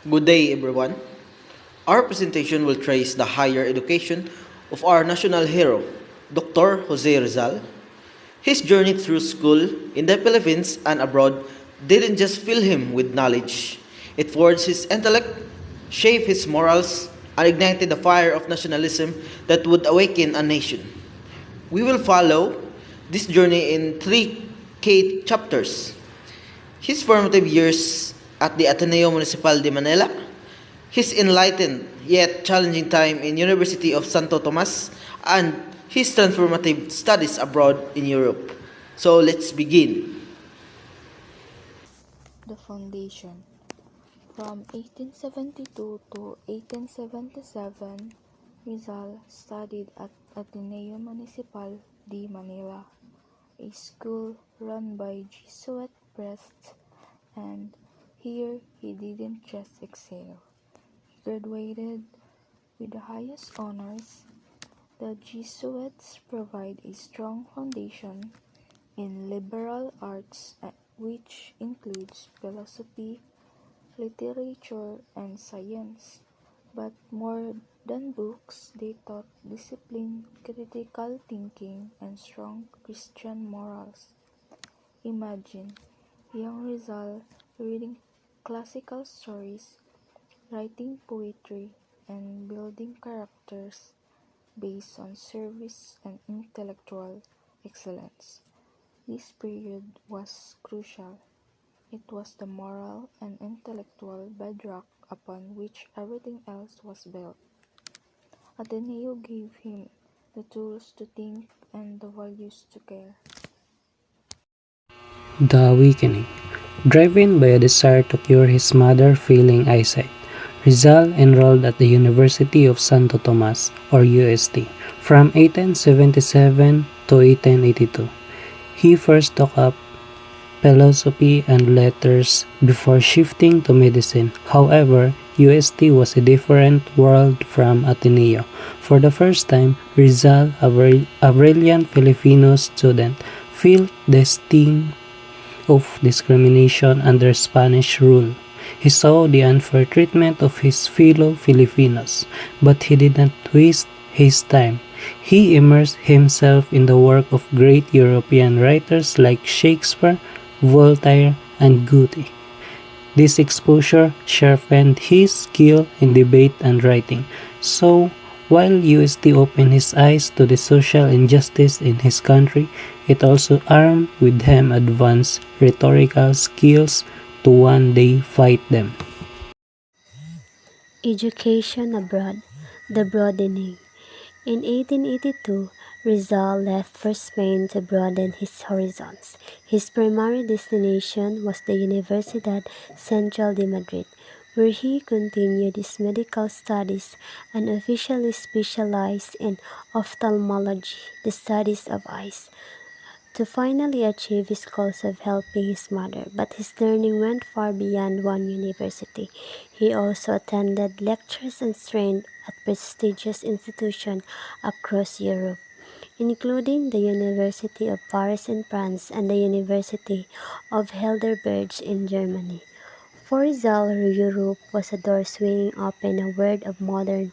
Good day, everyone. Our presentation will trace the higher education of our national hero, Dr. Jose Rizal. His journey through school in the Philippines and abroad didn't just fill him with knowledge, it forged his intellect, shaped his morals, and ignited the fire of nationalism that would awaken a nation. We will follow this journey in three key chapters: his formative years at the Ateneo Municipal de Manila, his enlightened yet challenging time in University of Santo Tomas, and his transformative studies abroad in Europe. So let's begin. The foundation. From 1872 to 1877, Rizal studied at Ateneo Municipal de Manila, a school run by Jesuit priests, and here he didn't just excel. He graduated with the highest honors. The Jesuits provide a strong foundation in liberal arts, which includes philosophy, literature, and science. But more than books, they taught discipline, critical thinking, and strong Christian morals. Imagine young Rizal reading classical stories, writing poetry, and building characters based on service and intellectual excellence. This period was crucial. It was the moral and intellectual bedrock upon which everything else was built. Ateneo gave him the tools to think and the values to care. The Awakening. Driven by a desire to cure his mother failing eyesight, Rizal enrolled at the University of Santo Tomas, or UST, from 1877 to 1882. He first took up philosophy and letters before shifting to medicine. However, UST was a different world from Ateneo. For the first time, Rizal, a brilliant Filipino student, felt the sting of discrimination under Spanish rule. He saw the unfair treatment of his fellow Filipinos, but he did not waste his time. He immersed himself in the work of great European writers like Shakespeare, Voltaire, and Goethe. This exposure sharpened his skill in debate and writing. So, while UST opened his eyes to the social injustice in his country, it also armed with him advanced rhetorical skills to one day fight them. Education abroad, the broadening. In 1882, Rizal left for Spain to broaden his horizons. His primary destination was the Universidad Central de Madrid, where he continued his medical studies and officially specialized in ophthalmology, the studies of eyes, to finally achieve his goals of helping his mother. But his learning went far beyond one university. He also attended lectures and trained at prestigious institutions across Europe, including the University of Paris in France and the University of Heidelberg in Germany. For Rizal, Europe was a door swinging open a world of modern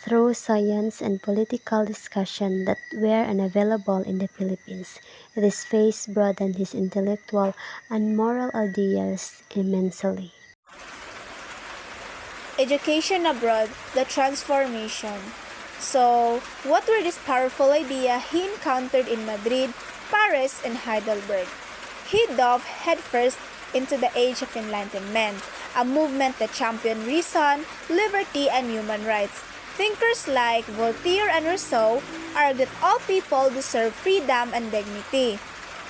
through science and political discussion that were unavailable in the Philippines. This phase broadened his intellectual and moral ideals immensely. Education abroad, the transformation. So, what were these powerful ideas he encountered in Madrid, Paris, and Heidelberg? He dove headfirst into the Age of Enlightenment, a movement that championed reason, liberty, and human rights. Thinkers like Voltaire and Rousseau argued that all people deserve freedom and dignity.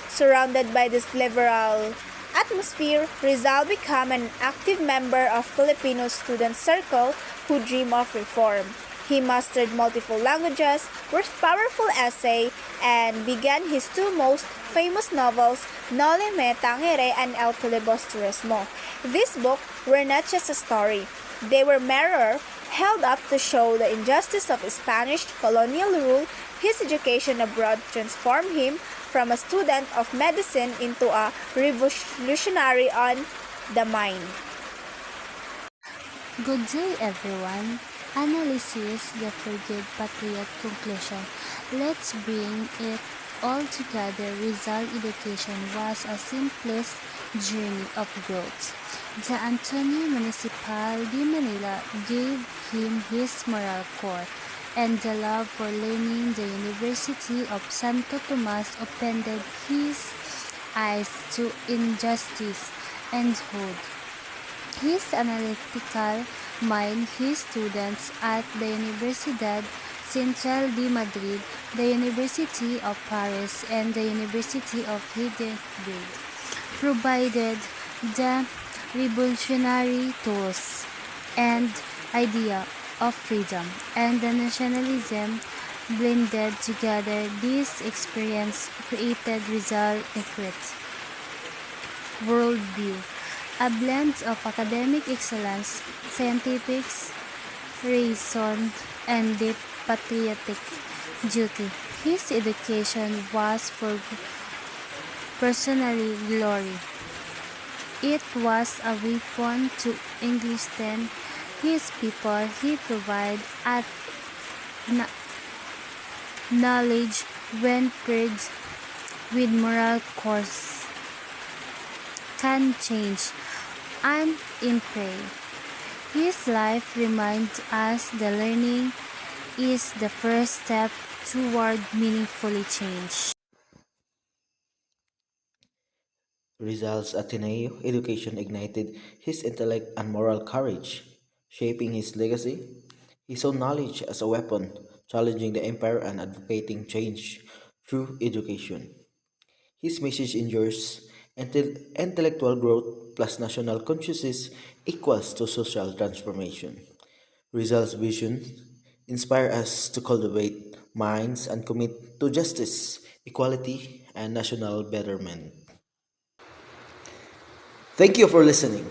Surrounded by this liberal atmosphere, Rizal became an active member of Filipino student circle who dream of reform. He mastered multiple languages, wrote powerful essay, and began his two most famous novels, Noli Me Tangere and El Filibusterismo. These books were not just a story. They were mirror held up to show the injustice of Spanish colonial rule. His education abroad transformed him from a student of medicine into a revolutionary on the mind. Good day, everyone. Analysis the Frigid Patriot conclusion. Let's bring it all together. Rizal education was a simplest journey of growth. The Antonio Municipal de Manila gave him his moral core, and the love for learning. The University of Santo Tomas opened his eyes to injustice and hood. His analytical mind, his students at the Universidad Central de Madrid, the University of Paris, and the University of Heidelberg provided the revolutionary tools and idea of freedom and the nationalism blended together. This experience created Rizal Equate worldview, a blend of academic excellence, scientific reason, and deep patriotic duty. His education was for personal glory. It was a weapon to enlisten his people. He provided at knowledge when paired with moral course can change and improve. His life reminds us that learning is the first step toward meaningful change. Rizal's Ateneo education ignited his intellect and moral courage, shaping his legacy. He saw knowledge as a weapon, challenging the empire and advocating change through education. His message endures: intellectual growth plus national consciousness equals to social transformation. Rizal's vision inspire us to cultivate minds and commit to justice, equality, and national betterment. Thank you for listening.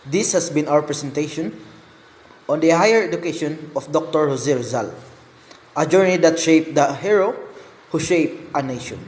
This has been our presentation on the higher education of Dr. Jose Rizal, a journey that shaped the hero who shaped a nation.